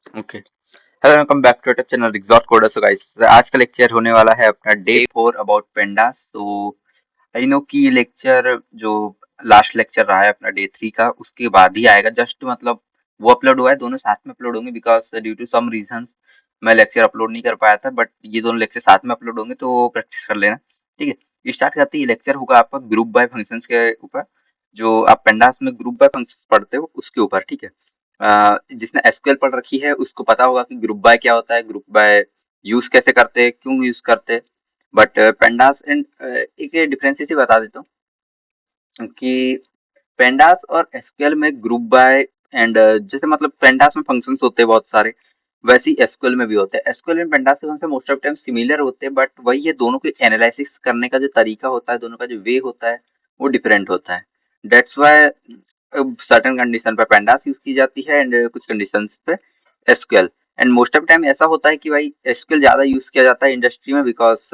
Okay. Hello, welcome back to YouTube channel exalt coder. So guys, आज का lecture होने वाला है अपना डे 4 अबाउट पेंडास। तो आई नो कि ये लेक्चर जो लास्ट लेक्चर रहा है अपना डे 3 का, उसके बाद ही आएगा। जस्ट मतलब वो अपलोड हुआ है, दोनों साथ में अपलोड होंगे because due to some reasons मैं लेक्चर अपलोड नहीं कर पाया था। बट ये दोनों लेक्चर साथ में अपलोड होंगे तो प्रैक्टिस कर लेना, ठीक है। स्टार्ट करते ही लेक्चर होगा आपका ग्रुप बाय फंक्शंस के ऊपर। जो आप पेंडास में ग्रुप बाय फंक्शंस पढ़ते हो उसके ऊपर, ठीक है। जिसने एसक्यूएल पढ़ रखी है उसको पता होगा कि ग्रुप बाय क्या होता है, ग्रुप बाय यूज कैसे करते हैं, क्यों यूज करते हैं। बट पेंडास एंड एक डिफरेंस बता देता हूँ कि पेंडास और एसक्यूएल में ग्रुप बाय एंड जैसे मतलब पेंडास में फंक्शंस होते हैं बहुत सारे, वैसे ही एसक्यूएल में भी होते हैं। एसक्यूएल में पेंडास के function most of time similar होते हैं, बट वही ये दोनों के एनालिसिस करने का जो तरीका होता है, दोनों का जो वे होता है वो डिफरेंट होता है। दैट्स व्हाई सर्टेन कंडीशन पे पेंडास यूज की जाती है एंड कुछ कंडीशंस पे SQL. And most of time ऐसा होता है कि भाई एसक्यूएल ज्यादा यूज किया जाता है इंडस्ट्री में बिकॉज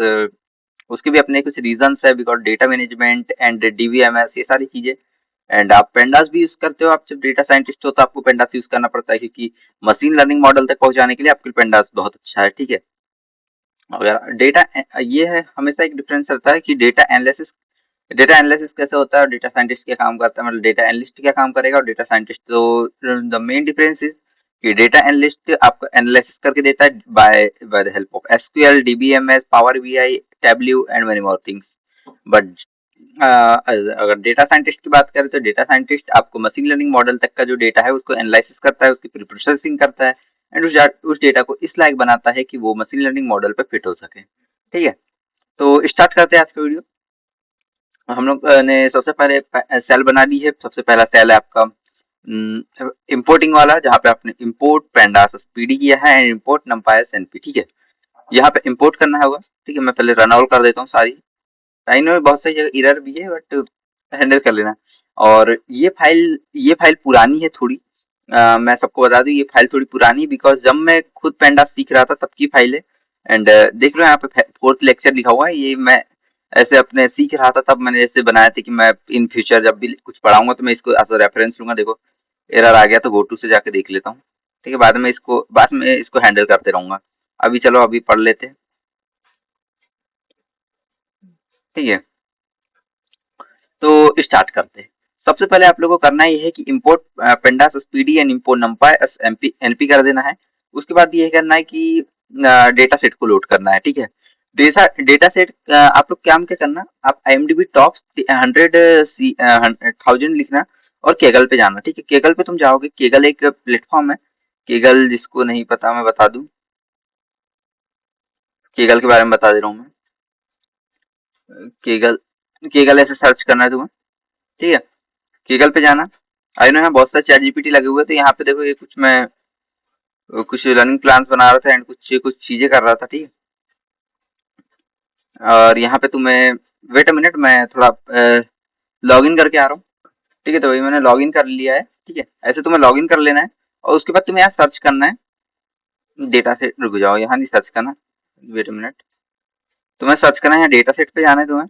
उसके भी अपने कुछ रीजंस है, because data management and DBMS ये सारी चीजें। एंड आप पेंडास भी यूज करते हो, आप जब डेटा साइंटिस्ट हो तो आपको पेंडास यूज करना पड़ता है क्योंकि मशीन लर्निंग मॉडल तक पहुंचाने के लिए आपके पेंडास बहुत अच्छा है, ठीक है। अगर डेटा ये है, हमेशा एक डिफरेंस रहता है कि डेटा एनालिसिस कैसे होता है और डेटा साइंटिस्ट क्या काम करता है, मतलब डेटा एनालिस्ट क्या काम करेगा और डेटा साइंटिस्ट। तो द मेन डिफरेंस इज कि डेटा एनालिस्ट आपको एनालिसिस करके देता है by by the help of SQL, DBMS, power BI, Tableau and many more things. But अगर डेटा साइंटिस्ट की बात करें तो डेटा साइंटिस्ट आपको मशीन लर्निंग मॉडल तक का जो डेटा है उसको एनालिसिस करता है, उसकी प्री प्रोसेसिंग करता है एंड उस डेटा को इस लायक बनाता है कि वो मशीन लर्निंग मॉडल पे फिट हो सके, ठीक है। तो स्टार्ट करते हैं आज का वीडियो। हम लोग ने सबसे पहले सेल बना ली है। सबसे पहला सेल है आपका इंपोर्टिंग वाला, जहाँ पे आपने इंपोर्ट पेंडास पीडी किया है एंड इंपोर्ट नंपायस एनपी, ठीक है। यहाँ पे इंपोर्ट करना होगा, ठीक है। मैं पहले रन आउट कर देता हूँ सारी। आई नो बहुत सारी जगह इरर भी है बट हैंडल कर लेना। और ये फाइल पुरानी है थोड़ी। मैं सबको बता दूं, ये फाइल थोड़ी पुरानी बिकॉज जब मैं खुद पेंडास सीख रहा था तब की फाइल है। एंड देख लो यहाँ पे 4th लेक्चर लिखा हुआ है। ये मैं ऐसे अपने सीख रहा था तब मैंने ऐसे बनाया था कि मैं इन फ्यूचर जब भी कुछ पढ़ाऊंगा तो मैं इसको एज रेफरेंस लूंगा। देखो एरर आ गया तो गो टू से जाके देख लेता हूँ, ठीक है। बाद में इसको हैंडल करते रहूंगा। अभी चलो अभी पढ़ लेते हैं, ठीक है। तो स्टार्ट करते हैं। सबसे पहले आप लोगों को करना ये है कि import pandas PD and import नंपाई MP NP कर देना है। उसके बाद ये करना है कि डेटा सेट को लोड करना है, ठीक है। डेटा सेट आप लोग क्या करना, आप IMDb टॉप 100,000 लिखना और केगल पे जाना, ठीक है। केगल पे तुम जाओगे, केगल एक प्लेटफॉर्म है। केगल जिसको नहीं पता मैं बता दूं, केगल के बारे में बता दे रहा हूँ मैं। केगल केगल ऐसे सर्च करना है तुम्हें, ठीक है। गूगल पे जाना। आई नो यहाँ बहुत सारे चैट जीपीटी लगे हुए हैं, तो यहाँ पे देखो ये कुछ मैं कुछ लर्निंग प्लान्स बना रहा था एंड कुछ कुछ चीजें कर रहा था, ठीक है। और यहाँ पे तुम्हें वेट अ मिनट, मैं थोड़ा लॉग इन करके आ रहा हूँ, ठीक है। तो वही मैंने लॉग इन कर लिया है, ठीक है। ऐसे तुम्हें लॉग इन कर लेना है और उसके बाद तुम्हें यहाँ सर्च करना है डेटा सेट। रुक जाओ, यहाँ नहीं सर्च करना, वेट अ मिनट। तुम्हें सर्च करना है, यहाँ डेटा सेट पे जाना है तुम्हें,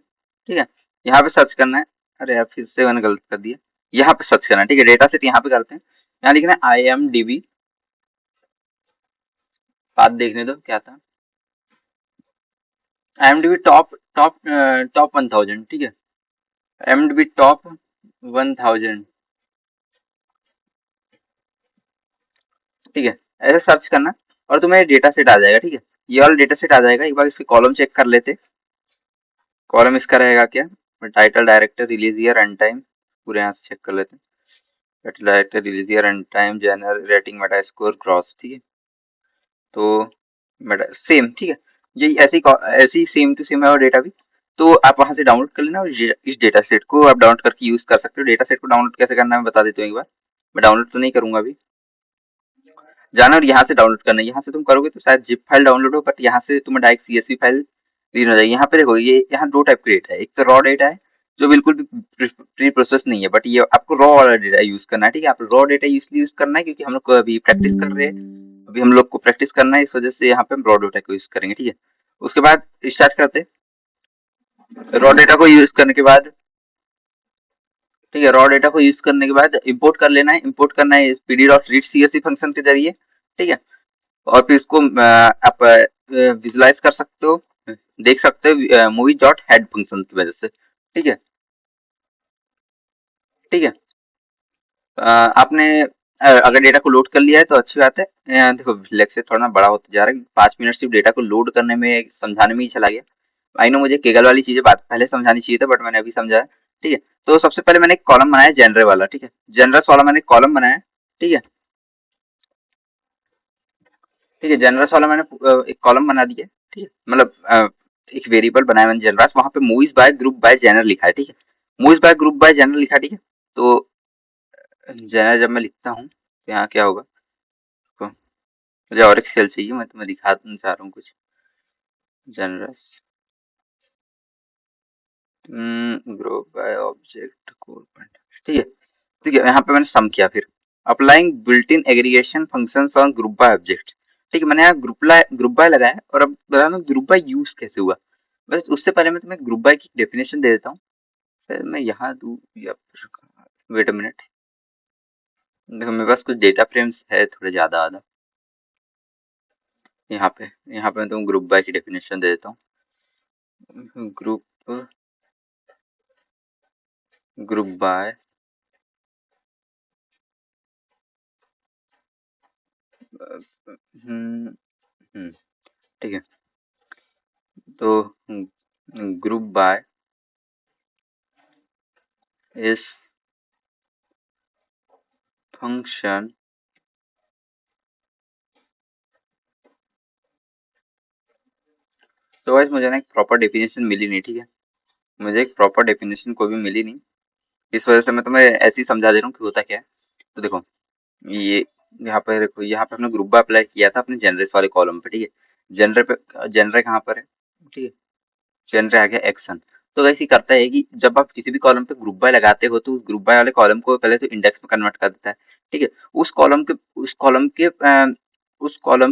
ठीक है। यहाँ पे सर्च करना है। अरे यार फिर से मैंने गलत कर दिया। यहाँ पे सर्च करना है, ठीक है। डेटा सेट यहाँ पे करते हैं। यहाँ लिखना है IMDb। बात देखने दो क्या था। IMDb टॉप टॉप टॉप 1000, ठीक है। IMDb टॉप 1000, ठीक है। ऐसे सर्च करना और तुम्हें डेटा सेट आ जाएगा, ठीक है। ये वाला डेटा सेट आ जाएगा। एक बार इसके कॉलम चेक कर लेते। कॉलम इसका रहेगा क्या, title, director, release year, run time. पूरे यहाँ से चेक कर लेते हैं। Title, director, release year, run time, general, rating, Meta score, gross, ठीक है। तो मेटा सेम, ठीक है। ये ऐसी सेम टू सेम है और डेटा भी। तो आप वहां से डाउनलोड कर लेना और इस डेटा सेट को आप डाउनलोड करके यूज कर सकते हो। डेटा सेट को डाउनलोड कैसे करना है मैं बता देता हूँ एक बार। मैं डाउनलोड तो नहीं करूंगा अभी। जाना और यहाँ से डाउनलोड करना है। यहाँ से तुम करोगे तो शायद जिप फाइल डाउनलोड हो, बट यहाँ से तुम्हें डायरेक्ट CSV फाइल रीड हो जाएगी। यहाँ पे देखो ये यहाँ दो टाइप के डेटा है। एक तो रॉ डेटा है जो बिल्कुल भी प्री प्रोसेस नहीं है, बट ये आपको रॉ वाला डेटा यूज करना है, ठीक है। आप रॉ डेटा इसलिए यूज करना है क्योंकि हम लोग को अभी प्रैक्टिस कर रहे हैं, अभी हम लोग को प्रैक्टिस करना है, इस वजह से यहाँ पे हम रॉ डेटा को यूज करेंगे, ठीक है। उसके बाद स्टार्ट करते। रॉ डेटा को यूज करने के बाद, ठीक है, रॉ डेटा को यूज करने के बाद इंपोर्ट कर लेना है। इंपोर्ट करना है pd.read CSV फंक्शन के जरिए। ठीक है। और फिर इसको आप विजुलाइज कर सकते हो, देख सकते हो मूवी डॉट हेड फंक्शन की वजह से। ठीक है। ठीक है। आपने अगर डेटा को लोड कर लिया है तो अच्छी बात है। देखो लेक्चर थोड़ा ना बड़ा होता जा रहा है, 5 मिनट सिर्फ डेटा को लोड करने में समझाने में ही चला गया। आई नो मुझे केगल वाली चीजें बात पहले समझानी चाहिए था, बट मैंने अभी समझाया। ठीक है। तो सबसे पहले मैंने एक कॉलम बनाया जेनरे वाला। ठीक है। जनरस वाला मैंने कॉलम बनाया। ठीक है। ठीक है। जनरस वाला मैंने एक कॉलम बना दिया। ठीक है। मतलब एक वेरिएबल बनाया मैंने जनरस, वहां पे movies by group by genre लिखा है। ठीक है। Movies by group by genre लिखा। ठीक है। तो जेनर जब मैं लिखता हूँ तो यहाँ क्या होगा, तो मुझे और एक सेल चाहिए, मैं तुम्हें दिखाना चाह रहा हूँ कुछ। Generous group by object code point. ठीक है। ठीक है। यहाँ पे मैंने सम किया, फिर applying built in aggregation functions on group by object. ठीक है। मैंने यहाँ ग्रुप बाय लगाया, और अब बताना ग्रुप बाय यूज कैसे हुआ। बस उससे पहले मैं तुम्हें ग्रुप बाय की डेफिनेशन दे देता हूँ। सर मैं यहाँ दूँ या वेट अ मिनट। देखो मेरे पास कुछ डेटा फ्रेम्स है थोड़े ज्यादा आधा। यहाँ पे मैं तुम ग्रुप बाय की डेफिनेशन दे देता हूँ। ग्रुप बाय हम्म ठीक है। तो ग्रुप बाय इस फंक्शन तो गाइस मुझे ना एक प्रॉपर डेफिनेशन मिली नहीं। ठीक है। मुझे एक प्रॉपर डेफिनेशन कोई भी मिली नहीं, इस वजह से मैं तुम्हें ऐसे ही समझा दे रहा हूँ कि होता क्या है। तो देखो ये यहाँ पे देखो, यहाँ पे हमने ग्रुप बाय अप्लाई किया था अपने जनरस वाले कॉलम पे। ठीक है। जनरल कहाँ पर है। ठीक है। जनरल आ गया एक्शन। तो वैसे ही करता है कि जब आप किसी भी कॉलम पे ग्रुप बाय लगाते हो तो उस ग्रुप बाय वाले कॉलम को पहले तो इंडेक्स में कन्वर्ट कर देता है। ठीक है। उस कॉलम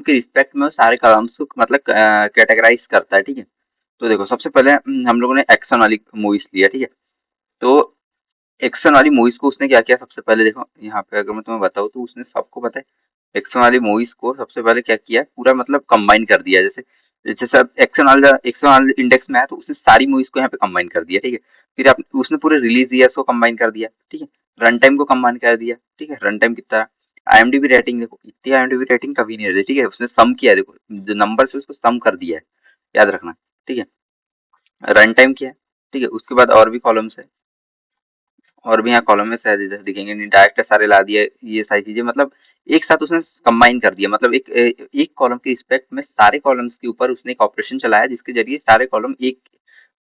के रिस्पेक्ट में वो सारे कॉलम्स को मतलब कैटेगराइज करता है। ठीक है। तो देखो सबसे पहले हम लोगों ने एक्शन वाली मूवीज लिया। ठीक है। तो एक्शन वाली मूवीज को उसने क्या किया, सबसे पहले देखो यहाँ पे अगर मैं तुम्हें बताऊँ तो उसने सबको पता है, एक्शन वाली मूवीज को सबसे पहले क्या किया, पूरा मतलब कंबाइन कर दिया। जैसे जैसे अब एक्शन वाले इंडेक्स में आया तो उसने सारी मूवीज को यहाँ पे कंबाइन कर दिया। ठीक है। फिर आप उसने पूरे रिलीज ईयर्स को कंबाइन कर दिया। ठीक है। रन टाइम को कंबाइन कर दिया। ठीक है। रन टाइम कितना, आईएमडीबी रेटिंग देखो, इतनी आईएमडीबी रेटिंग कभी नहीं रहती। ठीक है। उसने सम किया है, देखो जो नंबर से उसको सम कर दिया है, याद रखना। ठीक है। रन टाइम किया है। ठीक है। उसके बाद और भी कॉलम्स है, और भी यहाँ कॉलम में शायद इधर दिखेंगे नहीं, डायरेक्ट सारे ला दिए ये सारी चीजें, मतलब एक साथ उसने कंबाइन कर दिया। मतलब एक कॉलम के रिस्पेक्ट में सारे कॉलम्स के ऊपर उसने एक ऑपरेशन चलाया जिसके जरिए सारे कॉलम एक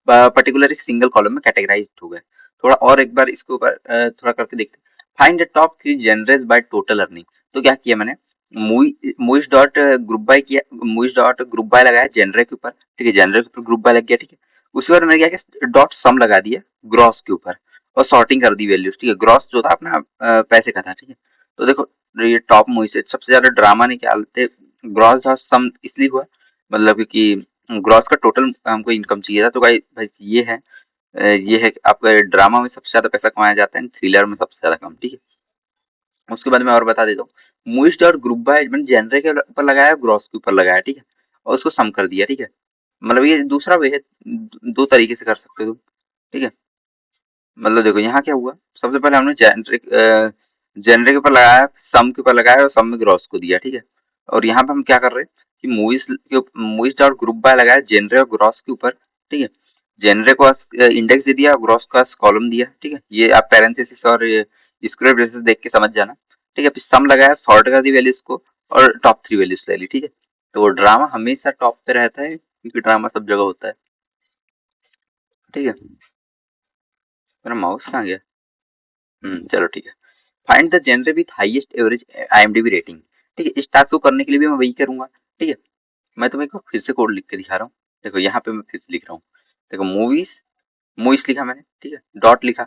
पर्टिकुलर एक सिंगल कॉलम में कैटेगराइज हो गए। थोड़ा और एक बार इसके ऊपर थोड़ा करके देखते हैं। Find the top 3 genres by total earning. तो क्या किया मैंने, मूवीज डॉट ग्रुप बाय किया, मूवीज डॉट ग्रुप बाय लगाया जेनरे के ऊपर। ठीक है। जेनरे के ऊपर ग्रुप बाय लग गया। ठीक है। उसके बाद मैंने क्या किया, डॉट सम लगा दिया ग्रॉस के ऊपर, और सॉर्टिंग कर दी वैल्यूज। ठीक है। ग्रॉस जो था अपना पैसे का था। ठीक है। तो देखो ये टॉप मूवी से सबसे ज्यादा ड्रामा निकालते ग्रॉस था सम इसलिए हुआ, मतलब क्योंकि ग्रॉस का टोटल हमको इनकम चाहिए था। तो भाई भाई ये है कि आपका ड्रामा में सबसे ज्यादा पैसा कमाया जाता है, थ्रिलर में सबसे ज्यादा कम। ठीक है। उसके बाद मैं और बता देता हूँ, मूवीज डॉट ग्रुप बाय मैंने जेनरे के ऊपर लगाया, ग्रॉस के ऊपर लगाया। ठीक है। और उसको सम कर दिया। ठीक है। मतलब ये दूसरा वे है, दो तरीके से कर सकते हो तुम। ठीक है। मतलब देखो यहाँ क्या हुआ, सबसे पहले हमने जेनरिक के ऊपर लगाया, सम के ऊपर लगाया, और सम में ग्रॉस को दिया। ठीक है। और यहाँ पे हम क्या कर रहे हैं कि मूवीज डॉट ग्रुप बाय लगाया जेनरे और ग्रॉस के ऊपर। ठीक है। जेनरे को इंडेक्स दे दिया, ग्रॉस को कॉलम दिया। ठीक है। ये आप पैरेंथेसिस और स्क्वायर ब्रेसेस देख के समझ जाना। ठीक है। फिर सम लगाया, सॉर्ट कर दी वैल्यूज को, और टॉप 3 वैल्यूज ले ली। ठीक है। तो ड्रामा हमेशा टॉप पे रहता है क्योंकि ड्रामा सब जगह होता है। ठीक है। मेरा माउस कहाँ गया। चलो ठीक है। Find the genre with highest average IMDb rating. ठीक है। इस टास्क को करने के लिए भी मैं वही करूंगा। ठीक है। मैं तुम्हें एक बार फिर से कोड लिख के दिखा रहा हूँ। देखो यहाँ पे मैं फिर से लिख रहा हूँ। देखो मूवीज, मूवीज लिखा मैंने। ठीक है। डॉट लिखा,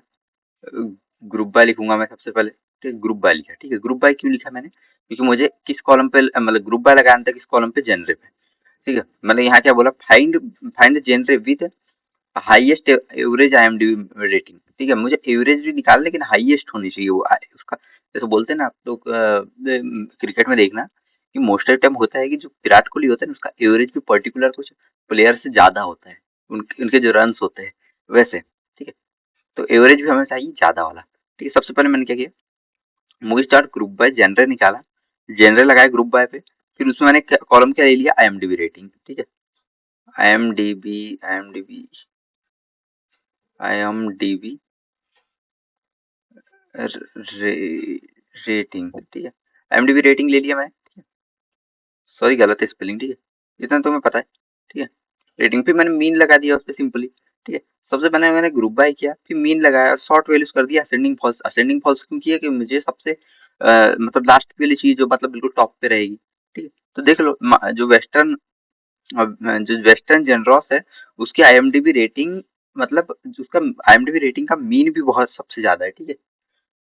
ग्रुप बाय लिखूंगा मैं सबसे पहले। ठीक है। ग्रुप बाय लिखा। ठीक है। ग्रुप बाय क्यों लिखा मैंने, क्योंकि मुझे किस कॉलम पे मतलब ग्रुप बाय लगाना था, किस कॉलम पे, जेनरे पे। ठीक है। मैंने यहाँ क्या बोला, find find the genre with highest average IMDb rating. ठीक है। मुझे एवरेज भी निकाल, लेकिन हाईएस्ट होनी चाहिए वो उसका। जैसे बोलते हैं ना आप लोग क्रिकेट में देखना कि मोस्ट ऑफ टाइम होता है कि जो विराट कोहली होता है ना उसका एवरेज भी पर्टिकुलर कुछ प्लेयर से ज्यादा होता है, उनके जो रन्स होते हैं वैसे, ठीक है। तो एवरेज भी हमें चाहिए ज्यादा वाला, ठीक है। सबसे पहले मैंने क्या किया, मूवी स्टार ग्रुप बाय जेनरे निकाला, जेनरे लगाया ग्रुप बाय पे, फिर उसमें मैंने कॉलम क्या ले लिया, आईएमडीबी रेटिंग, ठीक है। आईएमडीबी आईएमडीबी आईएमडीबी रे, रेटिंग, ठीक है। आईएमडीबी रेटिंग ले लिया मैंने, सॉरी गलत है स्पेलिंग, ठीक है, इतना तुम्हें पता है, ठीक है। रेटिंग पे मैंने मीन लगा दिया उस पे सिंपली, ठीक है। सबसे पहले मैंने ग्रुप बाय किया, फिर मीन लगाया, शॉर्ट वैल्यूज कर दिया असेंडिंग फॉल्स। असेंडिंग फॉल्स क्यों किया कि मुझे सबसे मतलब लास्ट वाली चीज जो मतलब बिल्कुल टॉप पे रहेगी, ठीक है। तो देख लो जो वेस्टर्न, जो वेस्टर्न जेनरॉस है उसकी आईएमडीबी रेटिंग, मतलब उसका आईएमडीबी रेटिंग का मीन भी बहुत सबसे ज्यादा है, ठीक है।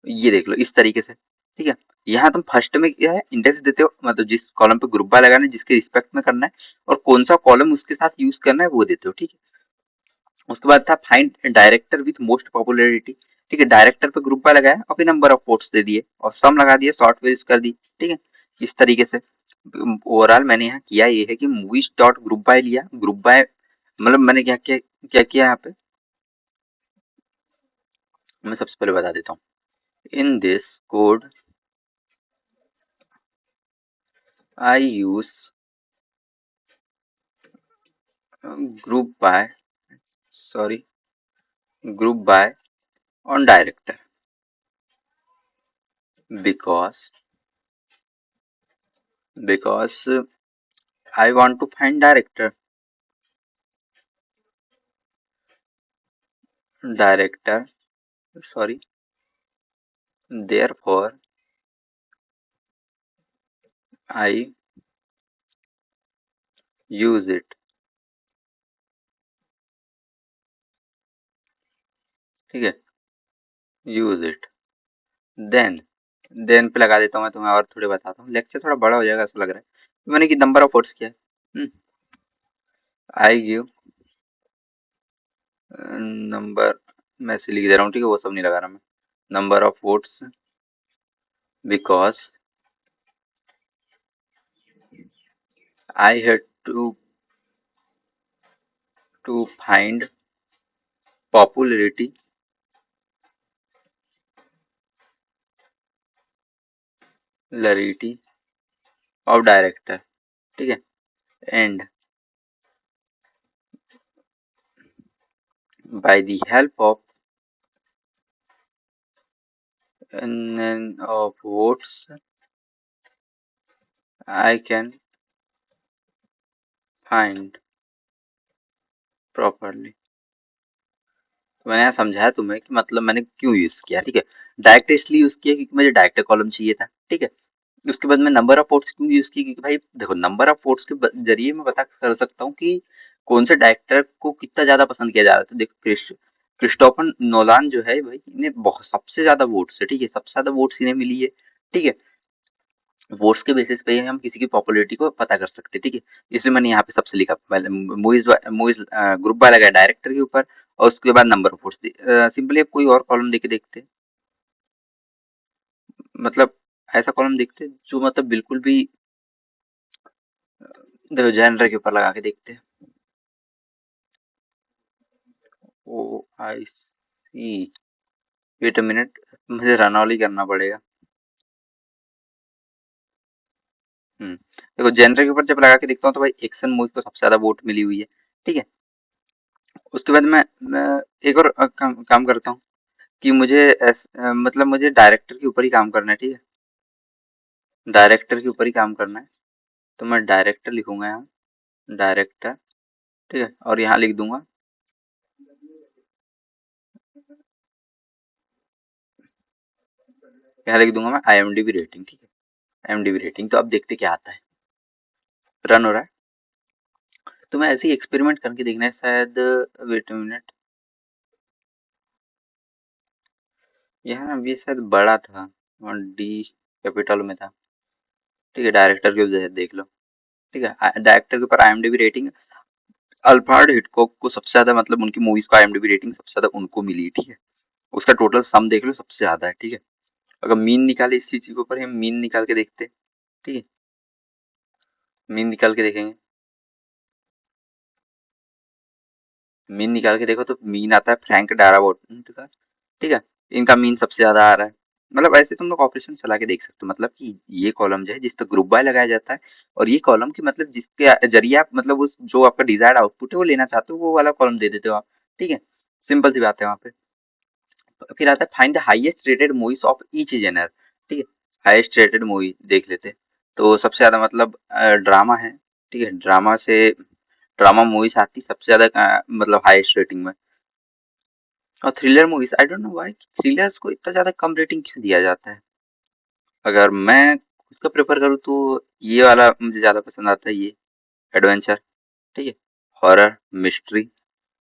ये देख लो इस तरीके से, ठीक है। यहाँ तुम फर्स्ट में क्या है इंडेक्स देते हो, मतलब जिस कॉलम पे ग्रुप बाय लगाना है जिसके रिस्पेक्ट में करना है और कौन सा कॉलम उसके साथ यूज करना है वो देते हो, ठीक है। उसके बाद था find director with most popularity, ठीक है। डायरेक्टर पे ग्रुप बाय लगाया और फिर नंबर ऑफ वोट्स दे दिए और सम लगा दिए, शॉर्ट वेज कर दी, ठीक है। इस तरीके से ओवरऑल मैंने यहाँ किया ये है कि मूवीज डॉट ग्रुप बाय लिया, ग्रुप बाय मतलब मैंने क्या किया यहाँ पे, मैं सबसे पहले बता देता हूँ। In this code I use group by, sorry, group by on director because because I want to find director, sorry, therefore I use it, ठीक है, यूज इट, देन देन पे लगा देता हूँ मैं तुम्हें और थोड़े बताता हूँ, लेक्चर थोड़ा बड़ा हो जाएगा ऐसा लग रहा है। मैंने कि नंबर ऑफ वर्ड्स किया है, आई गिव नंबर, मैं ऐसे लिख दे रहा हूँ, ठीक है, वो सब नहीं लगा रहा मैं, number of votes because I had to find popularity लरिटी ऑफ डायरेक्टर, ठीक है। And by the help of votes I can find properly. मैंने यहाँ समझाया तुम्हें कि मतलब मैंने क्यों यूज किया, ठीक है। डायरेक्ट इसलिए यूज किया क्योंकि मुझे डायरेक्टर कॉलम चाहिए था, ठीक है। उसके बाद मैं नंबर ऑफ वोट्स क्यों यूज की, क्योंकि भाई देखो नंबर ऑफ वोट्स के जरिए मैं पता कर सकता हूँ कि कौन से डायरेक्टर को कितना ज्यादा पसंद किया जा रहा है। तो देखो क्रिस्टोफर नोलान जो है भाई, इन्हें बहुत सबसे ज्यादा वोट्स है, ठीक है, सबसे ज्यादा वोट्स इन्हें मिली है, ठीक है। वोट्स के बेसिस पे ही हम किसी की पॉपुलैरिटी को पता कर सकते हैं, ठीक है। इसलिए मैंने यहाँ पे सबसे लिखा पहले मूवीज मूवीज ग्रुप वाला लगाया डायरेक्टर के ऊपर और उसके बाद नंबर ऑफ वोट्स। सिंपली अब कोई और कॉलम देके देखते हैं, मतलब ऐसा कॉलम देखते हैं जो मतलब बिल्कुल भी, देखो जेनर के ऊपर लगा के देखते हैं। ओ आई सी, वेट अ मिनट, मुझे रनौली करना पड़ेगा। देखो जेनर के ऊपर जब लगा के देखता हूँ तो भाई एक्शन मूवी को सबसे ज्यादा वोट मिली हुई है, ठीक है। उसके बाद मैं एक और काम करता हूँ कि मुझे मतलब मुझे डायरेक्टर के ऊपर ही काम करना है, ठीक है। डायरेक्टर के ऊपर ही काम करना है, तो मैं डायरेक्टर लिखूंगा यहाँ, डायरेक्टर, ठीक है। और यहाँ लिख दूंगा, यहाँ लिख दूंगा मैं आईएमडीबी रेटिंग, ठीक है। आईएमडीबी रेटिंग, तो अब देखते क्या आता है, रन हो रहा है। तो मैं ऐसे ही एक्सपेरिमेंट करके देखना है शायद, वेट मिनट, यहाँ ना ये शायद बड़ा था और डी कैपिटल में था, ठीक है। डायरेक्टर के वजह से देख लो, ठीक है। डायरेक्टर के ऊपर आईएमडीबी रेटिंग, अल्फ्रेड हिचकॉक को सबसे ज्यादा मतलब उनकी मूवीज को आईएमडीबी रेटिंग सबसे ज्यादा उनको मिली, ठीक है। उसका टोटल सम देख लो सबसे ज्यादा है, ठीक है। अगर मीन निकाले इस चीज के ऊपर हम मीन निकाल के देखते हैं, ठीक है। मीन निकाल के देखेंगे। मीन निकाल के देखो तो मीन आता है फ्रैंक डाराबोट का। ठीक है। इनका मीन सबसे ज्यादा आ रहा है। मतलब ऐसे तुम लोग ऑपरेशन चला के देख सकते हो, मतलब कि ये कॉलम जो है जिस पे ग्रुप बाय लगाया जाता है, और ये कॉलम की मतलब जिसके जरिए आप मतलब उस जो आपका डिजायर्ड आउटपुट है वो लेना चाहते हो, वो वाला कॉलम दे देते हो आप। ठीक है। सिंपल सी बात है वहाँ पे। फिर आता है find the highest rated movies of each genre. ठीक है। हाईएस्ट रेटेड मूवी देख लेते हैं। तो सबसे ज्यादा मतलब ड्रामा है। ठीक है। ड्रामा मूवीज आती सबसे ज्यादा मतलब हाईएस्ट रेटिंग में। और thriller movies I don't know why thrillers को इतना ज्यादा कम रेटिंग क्यों दिया जाता है। अगर मैं उसका प्रेफर करूँ तो ये वाला मुझे ज्यादा पसंद आता है, ये एडवेंचर। ठीक है। हॉरर, मिस्ट्री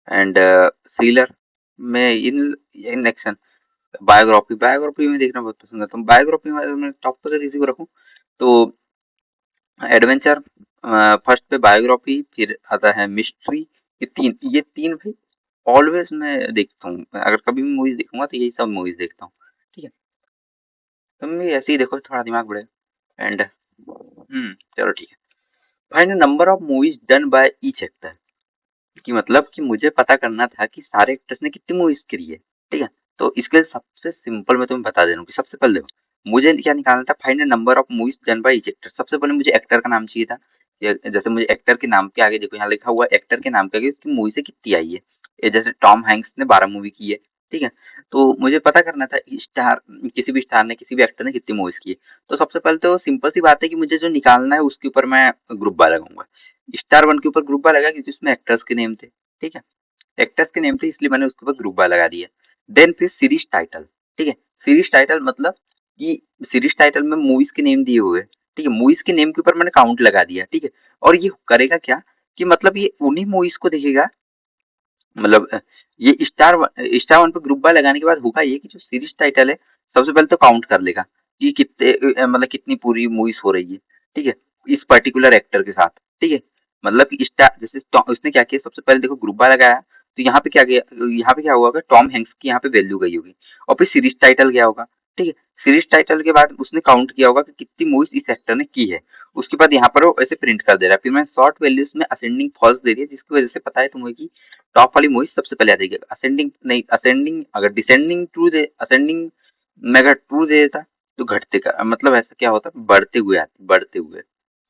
एंड थ्रिलर में इन एक्शन। बायोग्राफी बायोग्राफी में देखना बहुत पसंद आता हूँ। बायोग्राफी में अगर मैं टॉप पर किसी को रखूँ तो एडवेंचर, फर्स्ट पे बायोग्राफी, फिर आता है मिस्ट्री। ये तीन भाई ऑलवेज मैं देखता हूँ। अगर कभी भी मूवीज देखूंगा तो यही सब मूवीज देखता हूँ। ठीक है। तुम भी ऐसे ही देखो, थोड़ा दिमाग बढ़े। एंड चलो ठीक है। Find number of movies done by each actor. कि मतलब कि मुझे पता करना था कि सारे एक्टर्स ने कितनी मूवीज करी है। ठीक है। तो इसके लिए सबसे सिंपल मैं तुम्हें बता दे रहा हूँ कि सबसे पहले देखो मुझे क्या निकालना था, find number of movies done by each actor. सबसे पहले मुझे एक्टर का नाम चाहिए था। जैसे मुझे एक्टर के नाम के आगे देखो, यहाँ लिखा हुआ एक्टर के नाम के आगे उसकी मूवी से कितनी आई है। ये जैसे टॉम हैंक्स ने 12 मूवी की है। ठीक है। तो मुझे पता करना था स्टार, किसी भी स्टार ने किसी भी एक्टर ने कितनी मूवीज की है। तो सबसे पहले तो सिंपल सी बात है कि मुझे जो निकालना है उसके ऊपर मैं ग्रुप बाय लगाऊंगा। स्टार वन के ऊपर ग्रुप बाय लगा क्योंकि उसमें एक्टर्स के नेम थे। ठीक है। एक्टर्स के नेम थे इसलिए मैंने उसके ऊपर ग्रुप बाय लगा दिया। देन फिर सीरीज टाइटल। ठीक है। सीरीज टाइटल मतलब कि सीरीज टाइटल में मूवीज के नेम दिए हुए हैं। ठीक है। मूवीज के नेम के ऊपर मैंने काउंट लगा दिया। ठीक है। और ये करेगा क्या कि मतलब ये उन्हीं मूवीज को देखेगा। मतलब ये स्टार वन पे ग्रुप बाय लगाने के बाद होगा ये कि जो सीरीज टाइटल है सबसे पहले तो काउंट कर लेगा कि कितने मतलब कितनी पूरी मूवीज हो रही है। ठीक है। इस पर्टिकुलर एक्टर के साथ। ठीक है। मतलब कि स्टार जैसे उसने क्या किया, सबसे पहले देखो ग्रुप बाय लगाया तो यहाँ पे क्या गया, यहाँ पे क्या हुआ होगा, टॉम हैंक्स की यहाँ पे वैल्यू गई होगी। और फिर सीरीज टाइटल गया होगा। ठीक है। सीरीज टाइटल के बाद उसने काउंट किया होगा कि कितनी मूवीज इस एक्टर ने की है। उसके बाद यहाँ पर वो ऐसे प्रिंट कर दे रहा है। फिर मैं शॉर्ट वैल्यूज में असेंडिंग फॉल्स दे दिया जिसकी वजह से पता है तुम्हें कि टॉप वाली मूवी सबसे पहले आ जाएगी। असेंडिंग नहीं, असेंडिंग अगर डिसेंडिंग ट्रू दे, असेंडिंग में अगर ट्रू दे देता तो घटते का मतलब ऐसा क्या होता, बढ़ते हुए आते, बढ़ते हुए।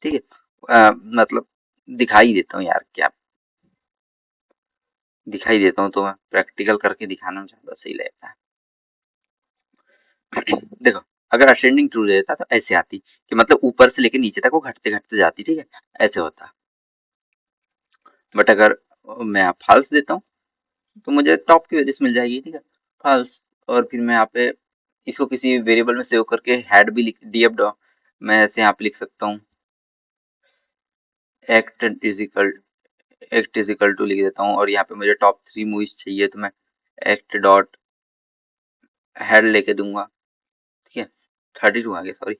ठीक है। मतलब दिखाई देता हूँ यार, क्या दिखाई देता हूँ तो मैं प्रैक्टिकल करके दिखाना ज्यादा सही लगता है। देखो, अगर असेंडिंग ट्रू दे देता तो ऐसे आती कि मतलब ऊपर से लेके नीचे तक वो घटते घटते जाती। ठीक है। ऐसे होता। बट अगर मैं फॉल्स देता हूँ तो मुझे टॉप की वजह से मिल जाएगी। ठीक है। फॉल्स। और फिर मैं यहाँ पे इसको किसी वेरिएबल में सेव करके हेड भी लिख डीएफ डॉ मैं ऐसे यहाँ पे लिख सकता हूँ। Act is equal act is equal to लिख देता हूँ, और यहाँ पे मुझे टॉप 3 मूवीज चाहिए तो मैं एक्ट डॉट हेड लेके दूंगा। ठीक है। 32 आ गया, सॉरी।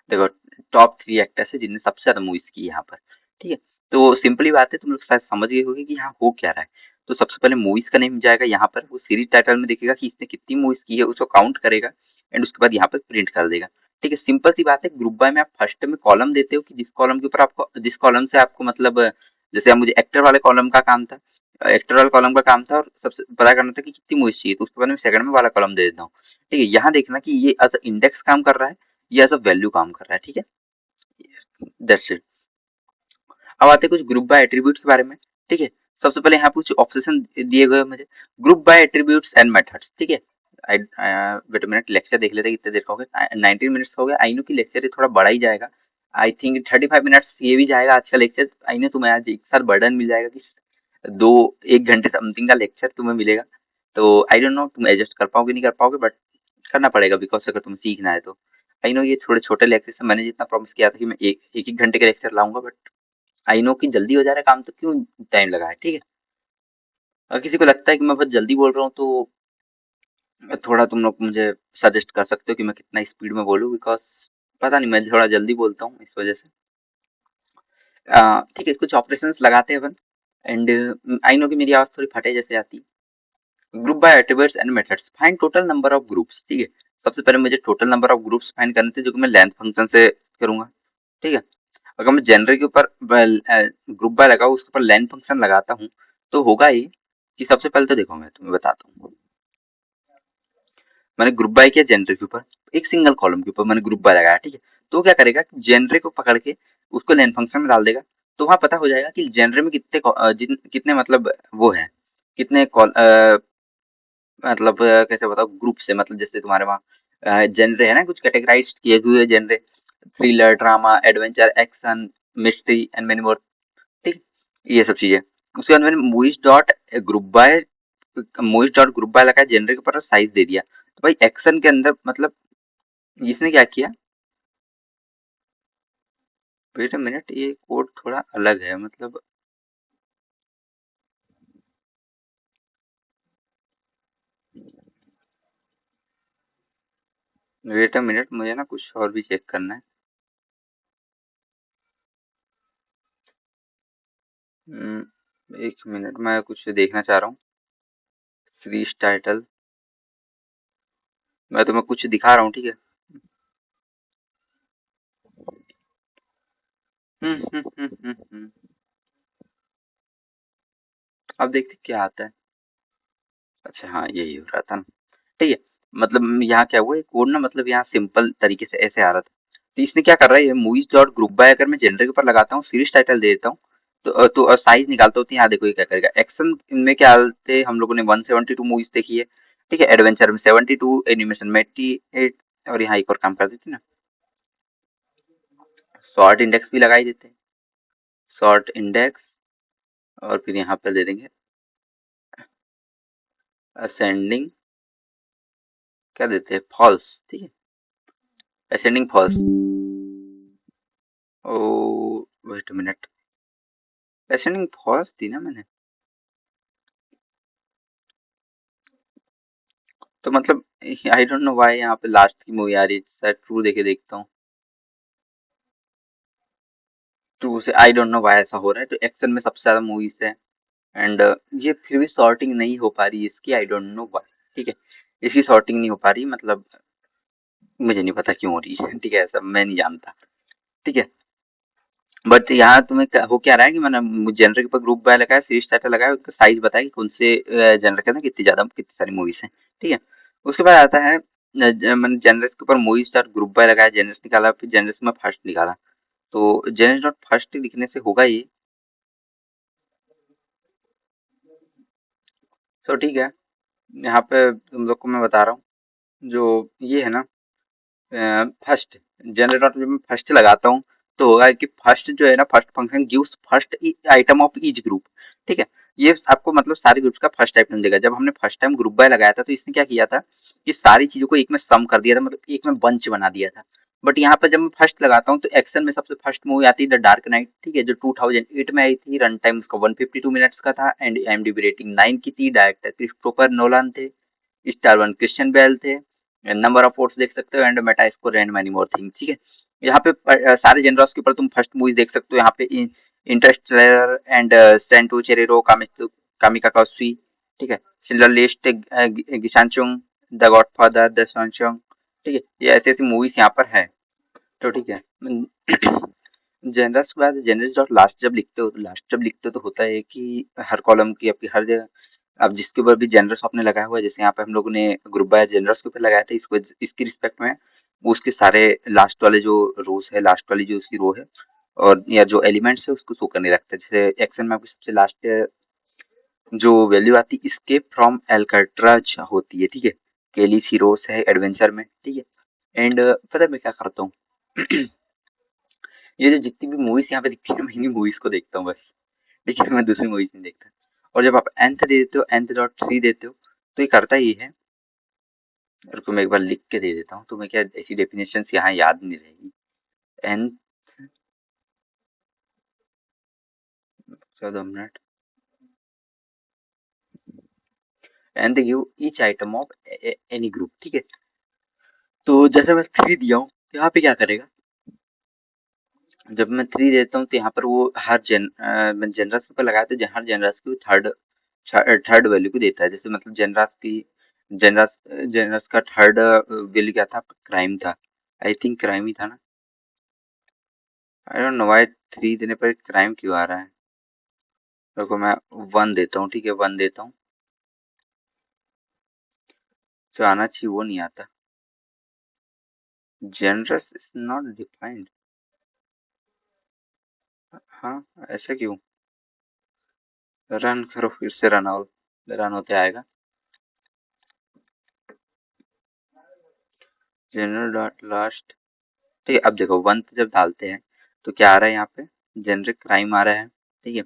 देखो, टॉप 3 एक्टर्स है जिनने सबसे ज्यादा मूवीज की है यहाँ पर। ठीक है। तो सिंपली बात है, तुम लोग शायद समझ गए होगे कि यहाँ हो क्या रहा है। तो सबसे पहले मूवीज का नेम जाएगा यहाँ पर, वो सीरीज टाइटल में देखेगा कि इसने कितनी मूवीज की है, उसको काउंट करेगा एंड उसके बाद यहाँ पर प्रिंट कर देगा। ठीक है। सिंपल सी बात है। ग्रुप बाय में आप फर्स्ट में कॉलम देते हो कि जिस कॉलम के ऊपर आपको, जिस कॉलम से आपको मतलब जैसे अब मुझे एक्टर वाले कॉलम का काम था, एक्टर वाले कॉलम का काम था और सबसे पता करना था कि कितनी मूवीज चाहिए, तो उसके बाद मैं सेकंड में वाला कॉलम दे देता हूँ। ठीक है। यहाँ देखना कि ये एज इंडेक्स काम कर रहा है, ये एज वैल्यू काम कर रहा है। ठीक है। That's it. अब आते हैं कुछ ग्रुप बाय एट्रीब्यूट के बारे में। ठीक है। सबसे पहले यहाँ कुछ ऑप्शन दिए गए हैं मुझे। Group by attributes and methods. ठीक है। वेट मिनट, लेक्चर देख लेते हैं कितने देर का हो गया। 19 मिनट्स हो गया। आई नो कि लेक्चर थोड़ा बड़ा ही जाएगा। आई थिंक 35 मिनट्स ये भी जाएगा आज का लेक्चर। आई नो तुम्हें आज एक साथ बर्डन मिल जाएगा कि दो एक घंटे समथिंग का लेक्चर तुम्हें मिलेगा। तो आई डोंट नो तुम एडजस्ट कर पाओगे नहीं कर पाओगे, बट करना पड़ेगा बिकॉज अगर तुम्हें सीखना है तो। आई नो ये थोड़े छोटे लेक्चर से मैंने जितना प्रॉमिस किया था कि मैं एक एक एक घंटे का लेक्चर लाऊंगा, बट आई नो कि जल्दी हो जा रहा है काम तो क्यों टाइम लगा है। ठीक है। अगर किसी को लगता है कि मैं बहुत जल्दी बोल रहा हूँ तो थोड़ा तुम लोग मुझे सजेस्ट कर सकते हो कि मैं कितना स्पीड में बोलूँ, बिकॉज पता नहीं मैं थोड़ा जल्दी बोलता हूँ इस वजह से। ठीक है, कुछ ऑपरेशंस लगाते हैं अपन। एंड आई नो कि मेरी आवाज थोड़ी फटे जैसे आती है। Group by attributes and methods, find total number of groups. ठीक है। सबसे पहले मुझे total number of groups find करने थे जो कि मैं लेंथ फंक्शन से करूंगा। ठीक है। अगर मैं जनरल के ऊपर ग्रुप बाय लगाऊं, उसके ऊपर लेन फंक्शन लगाता हूँ, तो होगा ये कि सबसे पहले तो देखो मैं तुम्हें बताता हूँ। मैंने ग्रुप बाय किया जनरल के ऊपर, एक सिंगल कॉलम के ऊपर मैंने ग्रुप बाय लगाया, ठीक है। तो वो क्या करेगा, जनरल को पकड़ के उसको लेन फंक्शन में डाल देगा। तो वहां पता हो जाएगा कि जनरल में कितने मतलब वो है, कितने मतलब कैसे बताओ, ग्रुप से मतलब जैसे तुम्हारे वहाँ जेनरे है ना, कुछ कैटेगराइज किए हुए genre, thriller, drama, adventure, action, mystery and many more, ठीक, ये सब चीजें। उसके बाद मैंने मूवीज डॉट ग्रुप बाय लगा, जेनरे के ऊपर साइज दे दिया। तो भाई एक्शन के अंदर मतलब इसने क्या किया, वेट अ मिनट, ये कोड थोड़ा अलग है मतलब। वेट अ मिनट, मुझे ना कुछ और भी चेक करना है। 1 मिनट, मैं कुछ देखना चाह रहा हूँ। सीरीज टाइटल, मैं तुम्हें कुछ दिखा रहा हूँ, ठीक है। हम्म। अब देखते क्या आता है। अच्छा हाँ, यही हो रहा था ना, ठीक है। मतलब यहाँ क्या हुआ, कोड ना मतलब यहाँ सिंपल तरीके से ऐसे आ रहा था। तो इसने क्या कर रहा है, मूवीज डॉट ग्रुप बाय अगर मैं जेनरल के ऊपर लगाता हूँ, सीरीज टाइटल दे देता हूँ, तो साइज निकालता हूँ, तो यहाँ देखो ये क्या करेगा। एक्शन में क्या आते, हम लोगों ने 172 मूवीज देखी है, ठीक है। एडवेंचर में 72, एनिमेशन में 88, और यहाँ एक और काम कर देते हैं ना, शॉर्ट इंडेक्स भी लगा ही देते हैं। शॉर्ट इंडेक्स, और फिर यहाँ पर दे देंगे असेंडिंग, क्या देते हैं, फॉल्स, ठीक है। Ascending false. Oh, wait a minute, ascending false थी ना मैंने। तो मतलब आई डोंट नो व्हाई यहाँ पे लास्ट की मूवी आ रही है, शायद ट्रू देखे देखता हूँ। ट्रू से आई डोंट नो व्हाई ऐसा हो रहा है, तो एक्शन में सबसे ज्यादा मूवीज है। एंड ये फिर भी सॉर्टिंग नहीं हो पा रही इसकी, आई डोंट नो व्हाई, ठीक है। इसकी सॉर्टिंग नहीं हो पा रही, मतलब मुझे नहीं पता क्यों हो रही है, ठीक है, ऐसा मैं नहीं जानता, ठीक है। बट यहाँ तुम्हें हो क्या रहा है कि मैंने जनरल के ऊपर ग्रुप बाय लगाया, सीरीज टाइटल लगाया, उसका साइज बताया कि कौन से जनरल के अंदर कितनी सारी मूवीज हैं, ठीक है। उसके बाद आता है मैंने जनरल के ऊपर मूवीज स्टार ग्रुप बाय लगाया, जनरल निकाला, फिर जनरल में फर्स्ट निकाला। तो जनरल डॉट फर्स्ट लिखने से होगा ये, तो ठीक है। यहाँ पे तुम लोग को मैं बता रहा हूँ, जो ये है ना, फर्स्ट, जनरल डॉट जब मैं फर्स्ट लगाता हूँ, तो होगा कि फर्स्ट जो है ना, first function gives first item of each group, ठीक है। ये आपको मतलब सारे ग्रुप का फर्स्ट आइटम देगा। जब हमने फर्स्ट टाइम ग्रुप बाय लगाया था, तो इसने क्या किया था कि सारी चीजों को एक में सम कर दिया था, मतलब एक में बंच बना दिया था। बट यहाँ पर जब मैं फर्स्ट लगाता हूँ, तो एक्शन में सबसे फर्स्ट मूवी आती है द डार्क नाइट, ठीक है, जो 2008 में आई थी। रन टाइम उसका 152 मिनट्स का था, एंड IMDb रेटिंग 9 की थी। डायरेक्टर क्रिस्टोफर नोलान थे, स्टार वन क्रिश्चियन बेल थे, नंबर ऑफ वोट्स देख सकते हो, and Meta score and many more things, ठीक है। यहाँ पे सारे जेनरस के ऊपर तुम फर्स्ट मूवी देख सकते हो। यहाँ पे इंटरस्टेलर एंड सेंटो चेरेरो कामिका काउसी, ठीक है, सिल्वर लिस्ट, गिशांचुंग, द गॉडफादर, द सनशंग, ठीक है। ये ऐसी ऐसी मूवीज यहाँ पर है, तो ठीक है। जेनरस के बाद जेनरस डॉट लास्ट जब लिखते हो, तो लास्ट जब लिखते हो तो होता है कि हर कॉलम की आपकी हर जगह, अब जिसके ऊपर भी जेनरस आपने लगाया हुआ है, जैसे यहाँ पे हम लोगों ने ग्रुप बाय जेनरस के ऊपर लगाया था, इसको इसकी रिस्पेक्ट में उसके सारे लास्ट वाले जो रोज है, लास्ट वाली जो उसकी रो है, और या जो एलिमेंट्स है, उसको शो करने लगता है। जैसे एक्शन में आपकी सबसे लास्ट जो वैल्यू आती है, स्केप फ्रॉम एल्काट्राज होती है, ठीक है। केलीस हीरोस है एडवेंचर में, ठीक है। एंड पता है मैं क्या करता हूँ, ये जो जितनी भी मूवीज यहाँ पे दिखती है, मैं इन्हीं मूवीज को देखता हूँ बस, ठीक है, मैं दूसरी मूवीज नहीं देखता। और जब आप nth दे देते हो, nth.3 देते हो, तो ये करता ही है। रुको मैं एक बार लिख के दे देता हूँ, तो मैं क्या ऐसी डेफिनेशन यहाँ याद नहीं रहेगी। n, 14 minute, nth give each item of any group, ठीक है। तो जैसे मैं 3 दिया हूँ, तो यहाँ पे क्या करेगा, जब मैं 3 देता हूँ, तो यहाँ पर वो मैं जनरस पे लगाया, तो हर जनरस को थर्ड थर्ड वैल्यू को देता है। जैसे मतलब जनरस जनरस का थर्ड वैल्यू क्या था, क्राइम था, आई थिंक क्राइम ही था ना। आई डोंट नो व्हाई 3 देने पर क्राइम क्यों आ रहा है। देखो मैं 1 देता हूँ, ठीक है 1 देता हूँ। जो आना चाहिए वो नहीं आता। Generous is not defined. हाँ, ऐसा क्यों? रन करो फिर से, रन आउट, रन होते आएगा। General dot last. ठीक है, अब देखो 1 जब डालते हैं तो क्या आ रहा है यहाँ पे? जेनरिक क्राइम आ रहा है, ठीक है।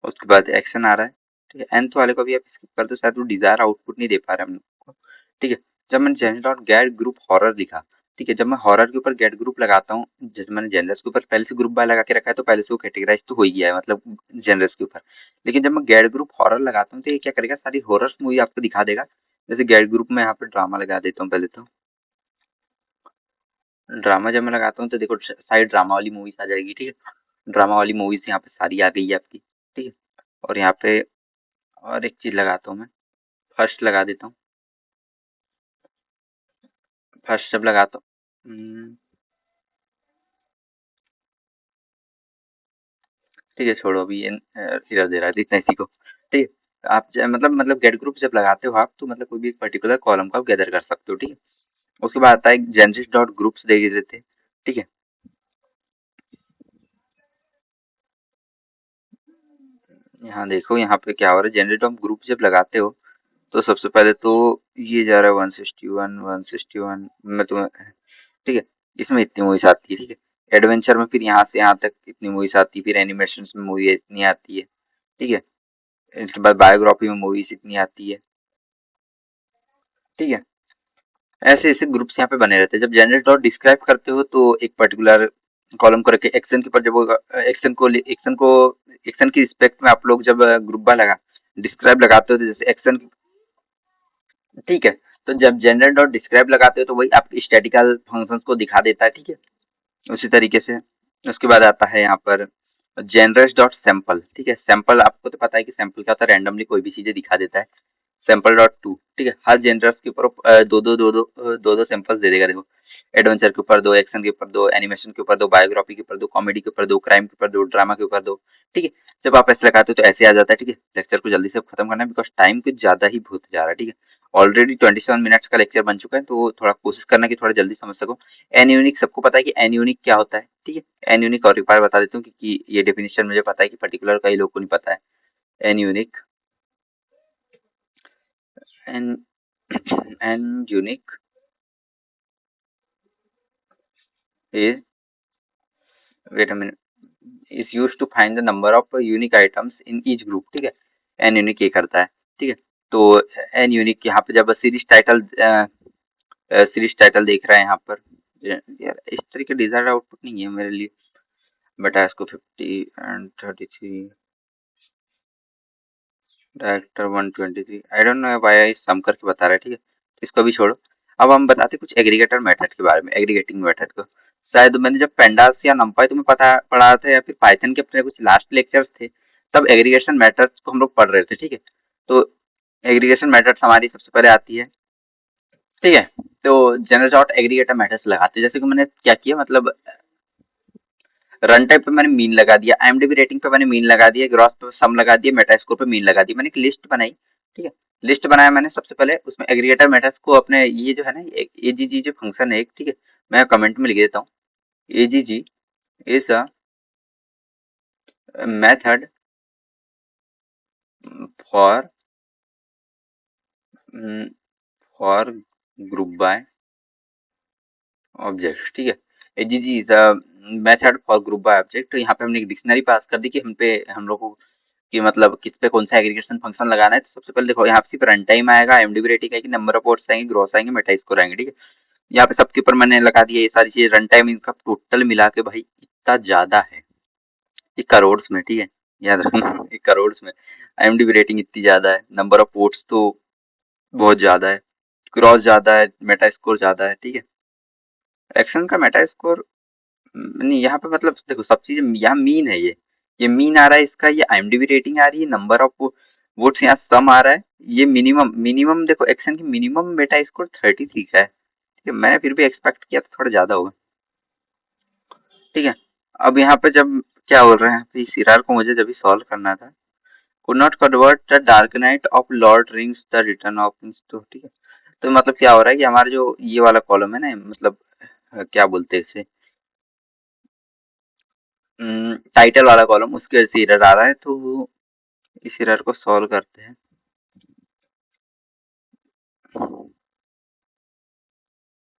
उसके बाद एक्शन आ रहा है, ठीक है। nth वाले को भी आप स्किप कर दो, शायद वो डिजायर आउटपुट नहीं दे पा रहा हम लोग को, ठीक है। जब मैंने general dot gate group horror लिखा, ठीक है, जब मैं हॉरर के ऊपर गेट ग्रुप लगाता हूँ, जैसे मैंने जेनरस के ऊपर पहले से ग्रुप बाय लगा के रखा है तो पहले से वो कैटेगराइज तो हो ही गया है, मतलब जेनरस के ऊपर। लेकिन जब मैं गेट ग्रुप हॉरर लगाता हूँ तो ये क्या करेगा, सारी हॉरर मूवी आपको दिखा देगा। जैसे गेट ग्रुप में यहाँ पे ड्रामा लगा देता हूँ पहले तो। ड्रामा जब मैं लगाता हूँ तो देखो सारी ड्रामा वाली मूवीज आ जाएगी, ठीक है। ड्रामा वाली मूवीज यहाँ पे सारी आ गई है आपकी, ठीक है। और यहाँ पे और एक चीज लगाता हूँ मैं, फर्स्ट लगा देता हूँ। फर्स्ट जब लगाता हूँ, ठीक है छोड़ो अभी ये इधर दे रहा है इतना, इसी को, ठीक है। आप मतलब गेट ग्रुप जब लगाते हो आप, तो मतलब कोई भी एक पर्टिकुलर कॉलम को आप गैदर कर सकते हो, ठीक है। उसके बाद आता है जेनरिक डॉट ग्रुप्स दे देते हैं, ठीक है। यहाँ देखो यहाँ पे क्या हो रहा है, जेनरिक डॉट ग्रुप जब लगाते हो तो सबसे पहले तो ये जा रहा है 161 161 में तुम्हें, ठीक है। इसमें इतनी मूवीज आती है, ठीक है। एडवेंचर में फिर यहाँ से यहाँ तक इतनी मूवीज आती है, फिर एनिमेशन में मूवी इतनी आती है, ठीक है। इसके बाद बायोग्राफी में मूवीज इतनी आती है, ठीक है। ऐसे ऐसे ग्रुप्स यहाँ पे बने रहते हैं। जब जनरेट डॉट डिस्क्राइब करते हो तो एक पर्टिकुलर कॉलम को रखे, एक्शन के ऊपर जब एक्शन की रिस्पेक्ट में आप लोग जब ग्रुप बा लगा डिस्क्राइब लगाते हो तो जैसे एक्शन, ठीक है। तो जब जनरल डॉट डिस्क्राइब लगाते हो तो वही आपके स्टैटिकल फंक्शंस को दिखा देता है, ठीक है। उसी तरीके से उसके बाद आता है यहाँ पर जेनरस डॉट सैंपल, ठीक है। सैंपल आपको तो पता है कि सैंपल क्या होता है, रैंडमली कोई भी चीजें दिखा देता है। सैंपल डॉट टू, ठीक है। हर जेनरस के ऊपर दो दो सैंपल्स दे देगा, देखो। एडवेंचर के ऊपर दो, एक्शन के ऊपर दो, एनिमेशन के ऊपर दो, बायोग्राफी के ऊपर दो, कॉमेडी के ऊपर दो, क्राइम के ऊपर दो, ड्रामा के ऊपर दो, ठीक है। जब आप ऐसे लगाते हो तो ऐसे आ जाता है, ठीक है। लेक्चर को जल्दी से खत्म करना है बिकॉज टाइम कुछ ज्यादा ही बहुत जा रहा है, ठीक है। ऑलरेडी 27 मिनट्स का लेक्चर बन चुका है, तो थोड़ा कोशिश करना कि थोड़ा जल्दी समझ सको। एन यूनिक सबको पता है कि एन यूनिक क्या होता है, ठीक है। एन यूनिक और एक बार बता देता हूँ क्योंकि ये डेफिनेशन मुझे पता है कि पर्टिकुलर कई लोगों को नहीं पता है। N unique, n n unique is, wait a minute, is used to find the number of unique items in each group, ठीक है। एन यूनिक ये करता है, ठीक है। तो एन यूनिक यहाँ पे जब सीरीज टाइटल देख रहा है यहाँ पर, यार इस तरीके डिजायर्ड आउटपुट नहीं है मेरे लिए। बटा इसको 50 and 33, director 123, I don't know why sum करके बता रहा है, ठीक है। इसको भी छोड़ो। अब हम बताते कुछ एग्रीगेटर मेथड के बारे में, एग्रीगेटिंग मेथड को। शायद मैंने जब पेंडास या नंपाई तुम्हें पता पढ़ा था या फिर पाइथन के अपने कुछ लास्ट लेक्चर्स थे, तब एग्रीगेशन मेथड्स को हम लोग पढ़ रहे थे, ठीक है। तो एग्रीगेशन मेथड्स हमारी सबसे पहले आती है, ठीक है। तो जनरल डॉट एग्रीगेटर मेथड्स लगाते हैं, जैसे कि मैंने क्या किया, मतलब रन टाइम पे मैंने मीन लगा दिया, IMDb रेटिंग पे मैंने मीन लगा दिया, ग्रॉस पे सम लगा दिया, मेटा स्कोर पे मीन लगा दिया। मैंने एक लिस्ट बनाई, ठीक है। लिस्ट बनाया मैंने सबसे पहले, उसमें एग्रीगेटर मेथड्स को अपने ये जो है ना एजीजी जो फंक्शन है एक, ठीक है। मैं कमेंट में लिख देता हूँ, AGG is a method for for group by object, ठीक है। AGG is a method for group by object. तो यहाँ पे हमने एक डिक्शनरी पास कर दी कि हम लोग को कि मतलब किस पे कौन सा एग्रीगेशन फंक्शन लगाना है। तो सबसे पहले देखो यहाँ सिर्फ रन टाइम आएगा, IMDb रेटिंग आएगी, नंबर ऑफ वोट्स आएंगे, ग्रॉस आएंगे, मेटा स्कोर आएंगे, ठीक है। यहाँ पे सबके ऊपर मैंने लगा दिया ये सारी चीजें। रन टाइम इनका टोटल मिला के भाई इतना ज्यादा है, ये करोड़ में, ठीक है। याद रखना ये करोड़ में। IMDb रेटिंग इतनी ज्यादा है, नंबर ऑफ वोट्स तो बहुत ज्यादा है, ग्रॉस ज्यादा है, मेटा स्कोर ज्यादा है, ठीक है। एक्शन का मेटा स्कोर नहीं, यहाँ पे मतलब देखो सब चीज यहाँ मीन है, ये मीन आ रहा है इसका, ये IMDb रेटिंग आ रही है, नंबर ऑफ वोट्स यहाँ सम आ रहा है। ये मिनिमम मिनिमम देखो एक्शन की मिनिमम मेटा स्कोर 33 का है, ठीक है। मैंने फिर भी एक्सपेक्ट किया था थोड़ा ज्यादा होगा, ठीक है। अब यहाँ पे जब क्या बोल रहे हैं, इस एरर को मुझे जब भी सॉल्व करना था, could not convert the Dark Knight of Lord Rings the Return of तो ठीक है। तो मतलब क्या हो रहा है कि हमारा जो ये वाला कॉलम है ना, मतलब क्या बोलते हैं इसे, टाइटल वाला कॉलम, उसके वजह से एरर आ रहा है। तो इस एरर को सॉल्व करते हैं।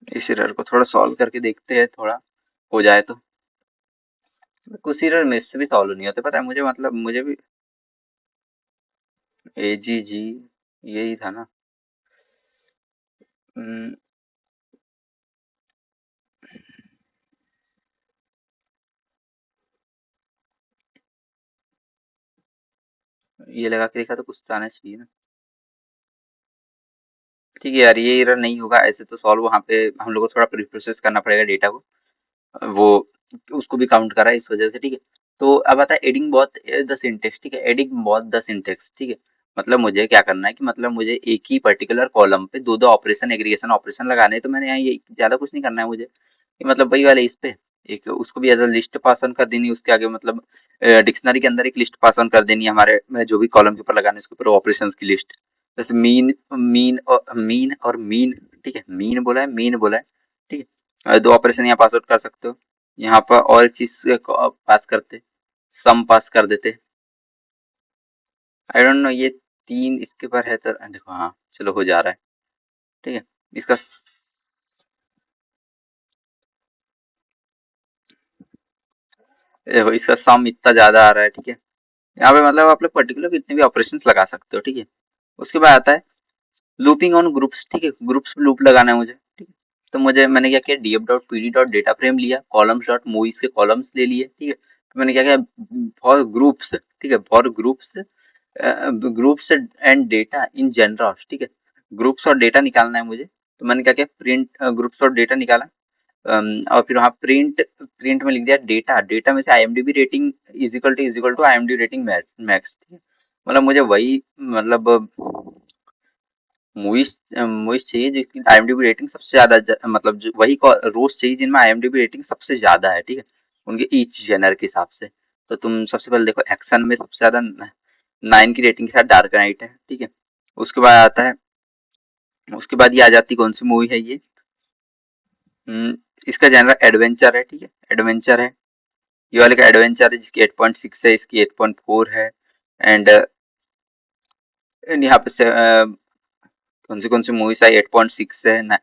इस एरर को थोड़ा सॉल्व करके देखते हैं, थोड़ा हो जाए तो। कुछ एरर मिस से भी सॉल्व नहीं होते, पता है मुझे, मतलब मुझे भी। AGG यही था ना। हम्म, ये लगा के देखा तो कुछ तो आना चाहिए ना। ठीक है यार, ये एरर नहीं होगा ऐसे तो सॉल्व, वहाँ पे हम लोग को थोड़ा प्रीप्रोसेस करना पड़ेगा डेटा को, वो उसको भी काउंट करा है इस वजह से। ठीक है, तो अब आता है एडिंग बहुत द सिंटेक्स। ठीक है, एडिंग बहुत द सिंटेक्स। ठीक है, मतलब मुझे क्या करना है कि मतलब मुझे एक ही पर्टिकुलर कॉलम पे दो दो ऑपरेशन, एग्रीगेशन ऑपरेशन लगाने हैं। तो मैंने यहाँ ये ज्यादा कुछ नहीं करना है मुझे, कि मतलब वही वाले इस पे एक उसको भी as a list pass on कर देनी है, उसके आगे मतलब डिक्शनरी के अंदर एक लिस्ट पास ऑन कर देनी है हमारे जो भी कॉलम के ऊपर लगाने, उसके ऊपर ऑपरेशंस की लिस्ट। जैसे मीन, मीन। ठीक है, मीन बोला है, मीन बोला है। ठीक है, दो ऑपरेशन यहाँ पास आउट कर सकते हो। यहाँ पर और चीज पास करते, सम पास कर देते। आई डोंट नो ये तीन इसके पर है तो देखो, हाँ चलो हो जा रहा है। ठीक है, इसका देखो इसका सम इतना ज्यादा आ रहा है। ठीक है, यहाँ पे मतलब आप लोग पर्टिकुलर कितने भी ऑपरेशंस लगा सकते हो। ठीक है, उसके बाद आता है लूपिंग ऑन ग्रुप्स। ठीक है, ग्रुप्स पे लूप लगाना है मुझे। ठीक है, तो मुझे मैंने क्या किया, df dot pd dot data frame लिया, कॉलम्स डॉट मूवीज के कॉलम्स ले लिए। ठीक है, तो मैंने क्या किया, फॉर ग्रुप्स। ठीक है, for groups and data in general. ठीक है, ग्रुप्स और डेटा निकालना है मुझे। तो मैंने क्या किया, प्रिंट ग्रुप्स और डेटा निकाला। और फिर वहाँ प्रिंट, प्रिंट में लिख दिया डेटा, डेटा में से IMDb rating is equal to IMDb rating max. ठीक है, मतलब मुझे वही, मतलब मूवीज मूवीज चाहिए जिसकी IMDb रेटिंग सबसे ज्यादा मतलब वही रोज चाहिए जिनमें IMDb रेटिंग सबसे ज्यादा है। ठीक है, उनके ईच जेनर के हिसाब से। तो तुम सबसे पहले देखो, एक्शन में सबसे ज्यादा 9 की रेटिंग के साथ डार्क नाइट है। ठीक है, उसके बाद आता है, उसके बाद ये आ जाती कौन सी मूवी है ये, इसका जनरल एडवेंचर है। ठीक है, एडवेंचर है, ये वाले का एडवेंचर है, जिसकी 8.6 है, इसकी 8.4 है। एंड यहाँ पे कौन सी मूवीज है, 8.6 है ना,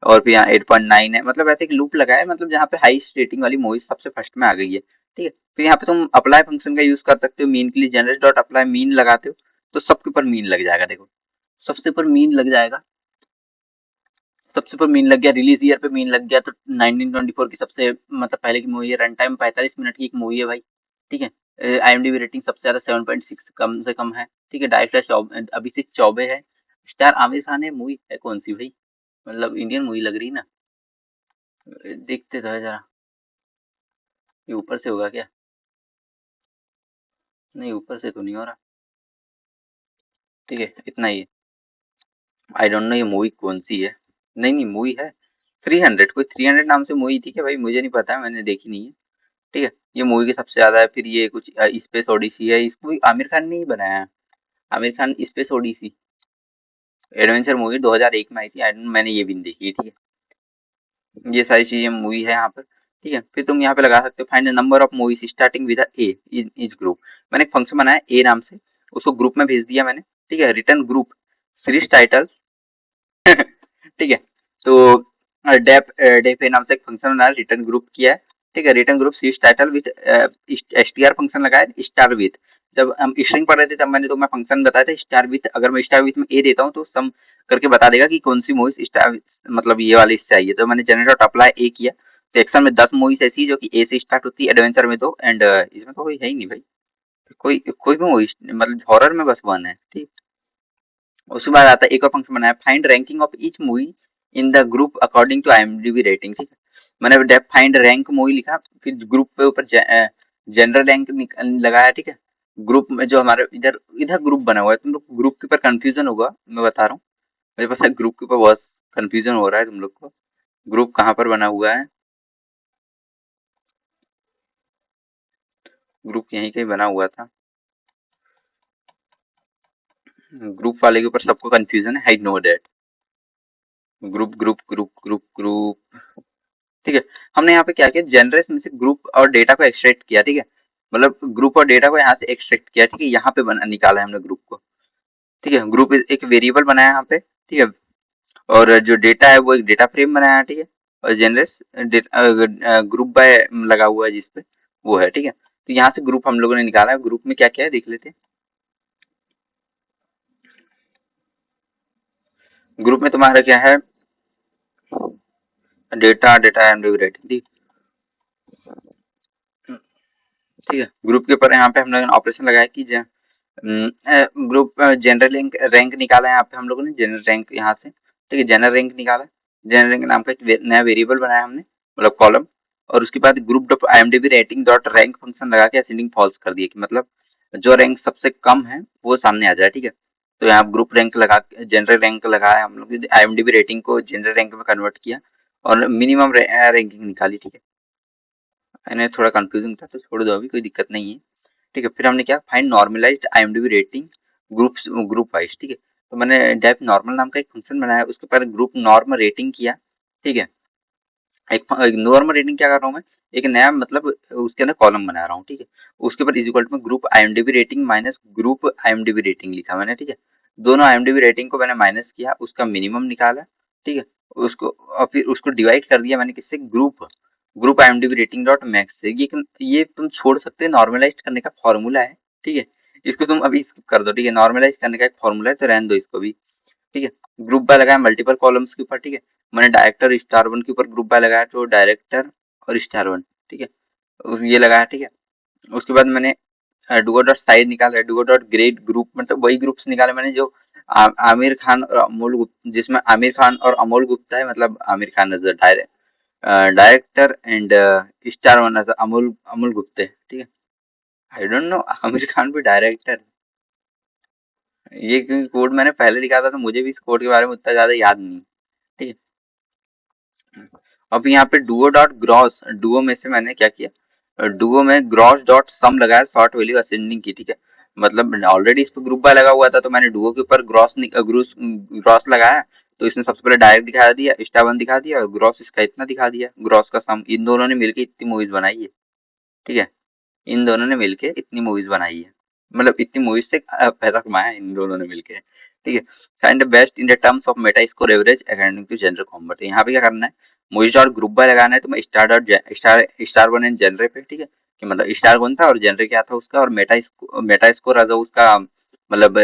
और फिर यहाँ 8.9 है। मतलब ऐसे एक लूप लगा है, मतलब जहाँ पे हाई रेटिंग वाली मूवीज सबसे फर्स्ट में आ गई है। ठीक है, फिर यहाँ पे तुम अप्लाई फंक्शन का यूज कर सकते हो, मीन के लिए जनरेट डॉट अप्लाई मीन लगाते हो, तो सबके ऊपर मीन लग जाएगा। देखो सबसे ऊपर मीन लग जाएगा, सबसे ऊपर मीन लग गया, रिलीज ईयर पे मीन लग गया। तो 1924 की सबसे मतलब पहले की मूवी है, रन टाइम 45 मिनट की एक मूवी है भाई। ठीक है, IMDb रेटिंग सबसे ज्यादा 7.6 कम से कम है। ठीक है, डायरेक्टर अभिषेक चौबे है, स्टार आमिर खान है। मूवी है कौन सी भाई, मतलब इंडियन मूवी लग रही है ना। देखते तो है जरा, ये ऊपर से होगा क्या, नहीं ऊपर से तो नहीं हो रहा। ठीक है, इतना ही है। आई डोंट नो ये मूवी कौन सी है, नहीं नहीं मूवी है 300, कोई 300 नाम से मूवी थी क्या भाई, मुझे नहीं पता, मैंने देखी नहीं है। ठीक है, ये मूवी के सबसे ज्यादा है। फिर ये कुछ स्पेस ओडिसी है, इसको भी आमिर खान ने ही बनाया है। Aamir Khan, space odyssey adventure movie 2001 में आई थी। मैंने ये भी नहीं देखी है। ठीक है, ये सारी चीजें मूवी है यहाँ पर। ठीक है, फिर तुम यहाँ पे लगा सकते हो find the number of movies starting with A in each group. मैंने एक फंक्शन बनाया ए नाम से, उसको ग्रुप में भेज दिया मैंने। ठीक है, रिटर्न ग्रुप सीरीज टाइटल। ठीक है, तो डेप डेप नाम से एक फंक्शन बना, रिटर्न ग्रुप किया है। ठीक है, return group series title with STR function लगाया, स्टार विथ। जब हम स्ट्रिंग पढ़ रहे थे तब मैंने तुम्हें फंक्शन बताया था स्टार विथ, अगर मैं स्टार विथ में ए देता हूँ तो सम करके बता देगा कि कौन सी मूवीज स्टार, मतलब ये वाली इससे आई है। तो मैंने जनरेट अप्लाई ए किया, सेक्शन में 10 मूवीज ऐसी है जो कि ए से स्टार्ट होती है, एडवेंचर में दो, एंड इसमें तो कोई है ही नहीं भाई, कोई कोई भी मूवी, मतलब हॉरर में बस वन है। ठीक, उसके बाद आता है एक और फंक्शन बनाया, find ranking of each movie in the group according to IMDb rating. ठीक है, मैंने डेप फाइंड रैंक मूवी लिखा, फिर ग्रुप पे ऊपर जनरल रैंक लगाया। ठीक है, ग्रुप में जो हमारे इधर इधर ग्रुप बना हुआ है, तुम लोग ग्रुप के ऊपर कंफ्यूजन होगा, मैं बता रहा हूँ, मेरे पास ग्रुप के ऊपर बहुत कंफ्यूजन हो रहा है तुम लोग को। ग्रुप कहाँ पर बना हुआ है, ग्रुप यहीं कहीं बना हुआ था। ग्रुप वाले के ऊपर सबको कंफ्यूजन है, I know that. Group group group group group. ठीक है, हमने यहाँ पे क्या किया, जनरल्स में से ग्रुप और डेटा को एक्सट्रैक्ट किया। ठीक है, मतलब ग्रुप और डेटा को यहाँ से एक्सट्रैक्ट किया। ठीक है, यहाँ पे निकाला है हमने ग्रुप को। ठीक है, ग्रुप एक वेरिएबल बनाया यहाँ पे। ठीक है, और जो डेटा है वो एक डेटा फ्रेम बनाया है। ठीक है, और जनरल्स ग्रुप बाय लगा हुआ है जिसपे, वो है। ठीक है, तो यहाँ से ग्रुप हम लोगों ने निकाला है। ग्रुप में क्या क्या है देख लेते हैं। ग्रुप में तुम्हारा क्या है, डेटा, डेटा एंड रेटिंग। ठीक है, ग्रुप के ऊपर यहाँ पे हम लोगों ने ऑपरेशन लगाया कि ग्रुप जनरल रैंक रैंक निकाला है यहाँ पे हम लोगों ने, जनरल रैंक यहाँ से। ठीक है, जनरल रैंक निकाला। जनरल रैंक नाम का एक नया वेरिएबल बनाया हमने, मतलब कॉलम। और उसके बाद group dot IMDb rating dot rank function लगा के असेंडिंग फॉल्स कर दिया, कि मतलब जो रैंक सबसे कम है वो सामने आ जाए। ठीक है, तो यहाँ ग्रुप रैंक लगा, जनरल रैंक लगाया हम लोग, IMDb रेटिंग को जनरल रैंक में कन्वर्ट किया और मिनिमम रैंकिंग निकाली। ठीक है, मैंने थोड़ा कंफ्यूजिंग था तो छोड़ दो, अभी कोई दिक्कत नहीं है। ठीक है, फिर हमने क्या, find normalised IMDb rating groups, group wise. ठीक है, तो मैंने डेप नॉर्मल नाम का एक फंक्शन बनाया, उसके ऊपर ग्रुप नॉर्म रेटिंग किया। ठीक है, एक नॉर्मल रेटिंग क्या कर रहा हूँ मैं, एक नया मतलब उसके अंदर कॉलम बना रहा हूँ। ठीक है, उसके ऊपर इज इक्वल टू में group IMDb rating minus group IMDb rating लिखा मैंने। ठीक है, दोनों IMDb रेटिंग को मैंने माइनस किया, उसका मिनिमम निकाला। ठीक है, उसको और फिर उसको डिवाइड कर दिया मैंने किससे, group group IMDb rating dot max से। ये तुम छोड़ सकते हैं, नॉर्मलाइज करने का फॉर्मूला है। ठीक है, इसको तुम अभी स्किप कर दो। ठीक है, नॉर्मलाइज करने का एक फॉर्मूला है, तो रहने दो इसको भी। ठीक है, ग्रुप बाय लगाया मल्टीपल कॉलम्स के ऊपर। ठीक है, मैंने डायरेक्टर स्टार वन के ऊपर ग्रुप बाय लगाया, तो डायरेक्टर और स्टार वन। ठीक है, ये लगाया। ठीक है, उसके बाद मैंने डुओ डॉट साइज निकाला, डुओ डॉट ग्रेड ग्रुप, मतलब वही ग्रुप्स निकाले मैंने जो आमिर खान और अमोल गुप्ता, जिसमें आमिर खान और अमोल गुप्ता है, मतलब Aamir Khan as director and star one as Amol Amol Gupte. ठीक है, I don't know Aamir Khan भी डायरेक्टर, ये क्योंकि कोड मैंने पहले लिखा था तो मुझे भी इस कोड के बारे में उतना ज्यादा याद नहीं। ठीक है, अब यहाँ पे डुओ डॉट ग्रॉस, डुओ में से मैंने क्या किया, डुओ में ग्रॉस डॉट सम लगाया, शॉर्ट वैल्यू असेंडिंग की। ठीक है, मतलब ऑलरेडी इस पर ग्रुप बाय लगा हुआ था, तो मैंने डुओ के ऊपर ग्रॉस ग्रॉस लगाया। तो इसने सबसे पहले डायरेक्ट दिखा दिया, स्टार वन दिखा दिया, और ग्रॉस इसका इतना दिखा दिया, ग्रॉस का सम। इन दोनों ने मिलकर इतनी मूवीज बनाई है। ठीक है, इन दोनों ने मिलके इतनी मूवीज बनाई है, मतलब इतनी मूवीज से पैसा कमाया है इन दोनों ने मिलके। ठीक है, find the best in the terms of meta score average according to general combat. यहाँ पे क्या करना है, मूवीज डॉट ग्रुप बाय लगाना है, तो मैं star dot star one and genre पे। ठीक है, कि मतलब स्टार कौन था और जनरे क्या था उसका, और मेटा स्कोर आज उसका, मतलब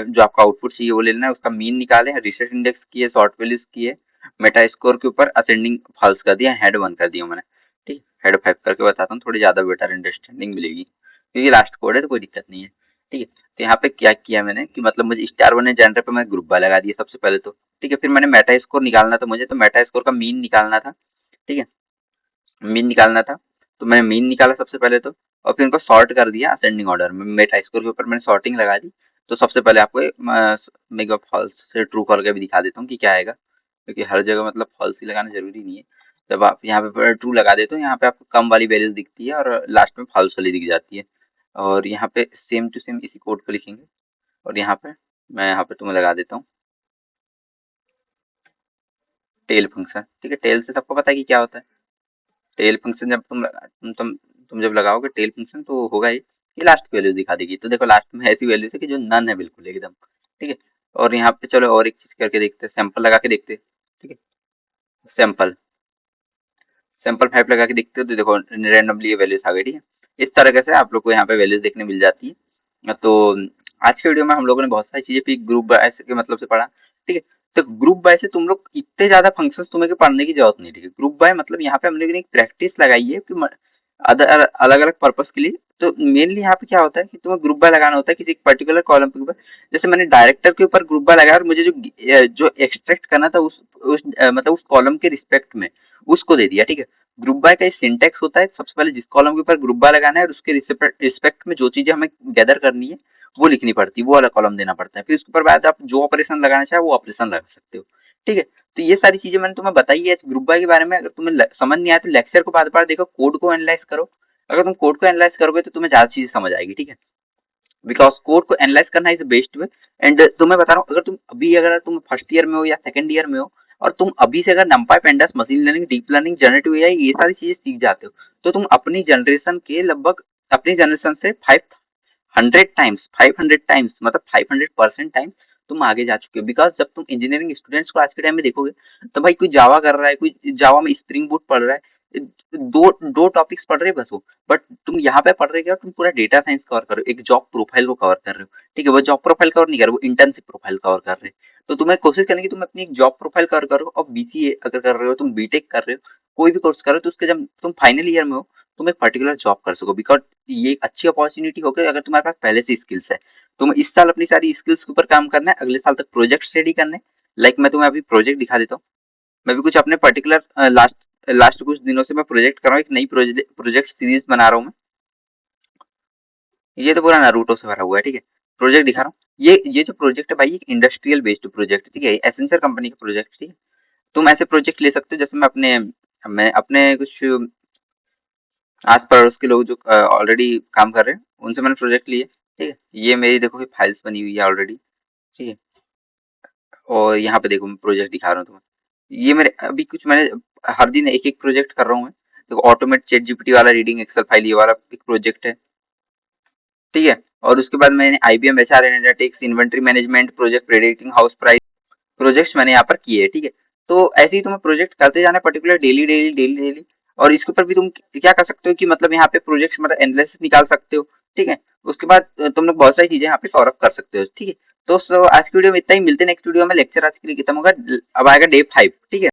जो आपका आउटपुट चाहिए वो ले लेना है, उसका मीन निकाले, रिसेट इंडेक्स किए, शॉर्ट वैल्यूज किए, मेटा स्कोर के ऊपर असेंडिंग फॉल्स कर दिया, हेड वन कर दिया मैंने। ठीक है, हेड फाइव करके बताता हूँ, थोड़ी ज्यादा बेटर अंडरस्टैंडिंग मिलेगी, क्योंकि लास्ट कोड है तो कोई दिक्कत नहीं है। ठीक है, तो यहाँ पे क्या किया मैंने कि मतलब मुझे स्टार वन जनरे पे मैं ग्रुप बाय लगा दिया सबसे पहले तो। ठीक है, फिर मैंने मेटा स्कोर निकालना था मुझे, तो मेटा स्कोर का मीन निकालना था। ठीक है, मीन निकालना था, तो मैंने मीन निकाला सबसे पहले तो, और फिर उनको सॉर्ट कर दिया असेंडिंग ऑर्डर में। मेटा स्कोर के ऊपर मैंने सॉर्टिंग लगा दी। तो सबसे पहले आपको मेगा फॉल्स से ट्रू करके भी दिखा देता हूँ कि क्या आएगा, क्योंकि हर जगह मतलब फॉल्स ही लगाना जरूरी नहीं है। जब आप यहाँ पे ट्रू लगा देते हो, यहाँ पे आपको कम वाली वैल्यूज दिखती है और लास्ट में फॉल्स वाली दिख जाती है। और यहाँ पे सेम टू सेम इसी कोड को लिखेंगे, और यहाँ पे मैं यहाँ पे तुम्हें लगा देता हूँ टेल फंक्शन। ठीक है, टेल से सबको पता है कि क्या होता है। टेल फंक्शन जब तुम जब लगाओगे टेल फंक्शन, तो होगा ये लास्ट की वैल्यू दिखा देगी। तो देखो लास्ट में ऐसी वैल्यू है कि जो नन है बिल्कुल एकदम। ठीक है, और यहाँ पे चलो और एक चीज करके देखते हैं, सैंपल लगा के देखते हैं। ठीक है, सैंपल सैंपल फाइव लगा के देखते हो, तो देखो रैंडमली ये वैल्यूज आ गई। ठीक है, इस तरीके से आप लोग को यहाँ पे वैल्यूज देखने मिल जाती है। तो आज के वीडियो में हम लोगों ने बहुत सारी चीजें भी ग्रुप बाय के मतलब से पढ़ा। ठीक है, तो ग्रुप बाय से तुम लोग इतने ज्यादा फंक्शंस तुम्हें के पढ़ने की जरूरत नहीं। ठीक है, ग्रुप बाय मतलब यहाँ पे हम लोगों ने एक प्रैक्टिस लगाई है कि अलग अलग पर्पस के लिए। तो मेनली यहाँ पे क्या होता है कि तुम्हें ग्रुप बाय लगाना होता है किसी पर्टिकुलर कॉलम के ऊपर। जैसे मैंने डायरेक्टर के ऊपर ग्रुप बाय लगाया, और मुझे जो एक्सट्रैक्ट करना था मतलब उस कॉलम के रिस्पेक्ट में उसको दे दिया। ठीक है, ग्रुप बाय का सिंटेक्स होता है, सबसे पहले जिस कॉलम के ऊपर ग्रुप बाय लगाना है और उसके रिस्पेक्ट में जो चीजें हमें गैदर करनी है वो लिखनी पड़ती है, वो वाला कॉलम देना पड़ता है। फिर उसके ऊपर बाद आप जो ऑपरेशन लगाना चाहे वो ऑपरेशन लगा सकते हो। ठीक है, तो ये सारी चीजें मैंने तुम्हें बताई है ग्रुप बाय के बारे में। अगर तुम्हें समझ नहीं आया तो लेक्चर को बार बार देखो, कोड को एनालाइज करो। अगर तुम कोड को एनालाइज करोगे तो तुम्हें ज्यादा चीजें समझ आएगी, ठीक है। बिकॉज कोड को एनालाइज करना इज बेस्ट वे। एंड तुम्हें बता रहा हूँ, अगर तुम फर्स्ट ईयर में हो या सेकंड ईयर में हो, और तुम अभी से अगर नंपाई, pandas, machine learning, deep learning, generative AI, ये सारी चीजें सीख जाते हो, तो तुम अपनी जनरेशन से 500 टाइम्स, 500 टाइम्स मतलब 500% टाइम तुम आगे जा चुके हो। बिकॉज जब तुम इंजीनियरिंग स्टूडेंट्स को आज के टाइम में देखोगे, तो भाई कोई जावा कर रहा है, कोई जावा में स्प्रिंग बूट पढ़ रहा है, दो दो टॉपिक्स पढ़ रहे हैं बस वो। बट तुम यहाँ पे पढ़ रहे हो, तुम पूरा डेटा साइंस कवर कर रहे हो, एक जॉब प्रोफाइल को कवर कर रहे हो, ठीक है। वो जॉब प्रोफाइल कवर नहीं कर रहे, वो इंटर्नशिप प्रोफाइल कवर कर रहे हो। तो तुम्हें कोशिश करनी है कि तुम अपनी एक जॉब प्रोफाइल कवर करो। और बीसीए अगर कर रहे हो, तुम बीटेक कर रहे हो, कोई भी कोर्स कर रहे हो, तो उसके जब तुम फाइनल ईयर में हो, तुम एक पर्टिकुलर जॉब कर सको। बिकॉज ये एक अच्छी अपॉर्चुनिटी होगी अगर तुम्हारे पास पहले से स्किल्स है। तुम इस साल अपनी सारी स्किल्स के ऊपर काम करना है, अगले साल तक प्रोजेक्ट रेडी करने। लाइक मैं तुम्हें अभी प्रोजेक्ट दिखा देता हूँ। मैं भी कुछ अपने पर्टिकुलर लास्ट लास्ट कुछ दिनों से मैं प्रोजेक्ट कर रहा हूँ, एक नई प्रोजेक्ट सीरीज बना रहा हूँ मैं। ये तो पूरा नारुतो से भरा हुआ है, ठीक है। प्रोजेक्ट दिखा रहा हूँ। ये जो प्रोजेक्ट है भाई, एक इंडस्ट्रियल बेस्ड प्रोजेक्ट, ठीक है, एसेंशियल कंपनी का प्रोजेक्ट, ठीक है। तुम ऐसे प्रोजेक्ट ले सकते हो, जैसे मैं अपने कुछ आस पड़ोस के लोग जो ऑलरेडी काम कर रहे हैं, उनसे मैंने प्रोजेक्ट लिए, ठीक है। ये मेरी देखो कि फाइल्स बनी हुई है ऑलरेडी, ठीक है। और यहाँ पे देखो मैं प्रोजेक्ट दिखा रहा हूँ तुम्हें। ये मेरे अभी कुछ मैंने हर दिन एक एक प्रोजेक्ट कर रहा हूँ मैं। देखो ऑटोमेट चैट जीपीटी वाला, रीडिंग एक्सेल फाइल, ये वाला एक प्रोजेक्ट है, ठीक है। और उसके बाद मैंने IBM HR analytics, inventory management project, predicting house price, projects मैंने यहाँ पर किए हैं, ठीक है। तो ऐसे ही तुम्हें प्रोजेक्ट करते जाना, particular daily daily daily daily. और इसके ऊपर भी तुम क्या कर सकते हो कि मतलब यहाँ पे प्रोजेक्ट्स मतलब एनालिसिस निकाल सकते हो, ठीक है। उसके बाद तुम लोग बहुत सारी चीजें यहाँ पे कवर अप कर सकते हो, ठीक है। तो आज की वीडियो में इतना ही, मिलते हैं नेक्स्ट वीडियो में। लेक्चर आज के लिए खत्म होगा, अब आएगा डे 5, ठीक है।